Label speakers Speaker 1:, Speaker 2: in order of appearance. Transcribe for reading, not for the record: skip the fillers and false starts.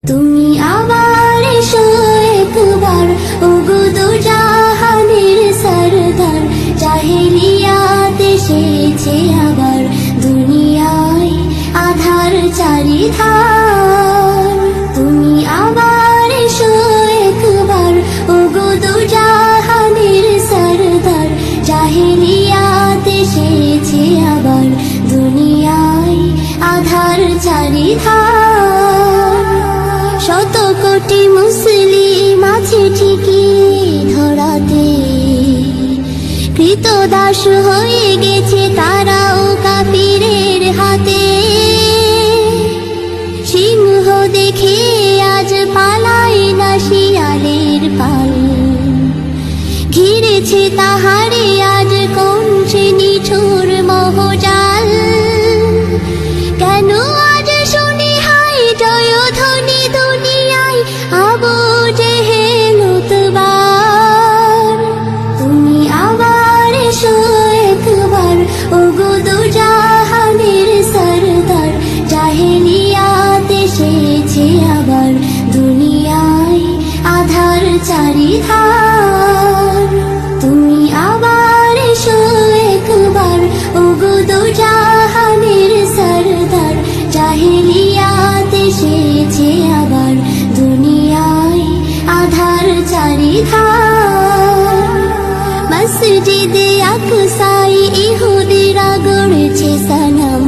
Speaker 1: তুমি আবার এসো একবার, ওগো দু জাহানের সরদার। জাহেলিয়াত এসেছে আবার, দুনিয়ায় আধার চারিধার। তুমি আবার এসো একবার, ওগো দু জাহানের সরদার। জাহেলিয়াত এসেছে আবার, দুনিয়ায় আধার চারিধার। শত কোটি মুসলিম আছে ঠিকই ধরাতে, কৃতদাস হয়ে গেছে তারাও কাফিরের হাতে। সিংহ দেখে আজ পালায় না শিয়ালের পাল, ঘিরেছে তাহারে আজ কোন সে নিঠুর মহজাল। কেন আজ শুনি হাই জয়ধ্বনি দুনিয়ায়, আবু জেহেল উতবার। তুমি আবার এসো একবার, ওগো দু জাহানের সরদার। জাহেলিয়াত এসেছে আবার, দুনিয়ায় আধার চারিধার। তুমি আবার এসো একবার, ওগো দু জাহানের সরদার। জাহেলিয়াত এসেছে আবার, দুনিয়ায় আধার চারিধার। মসজিদে আকসায় ইহুদিরা গড়েছে সনম,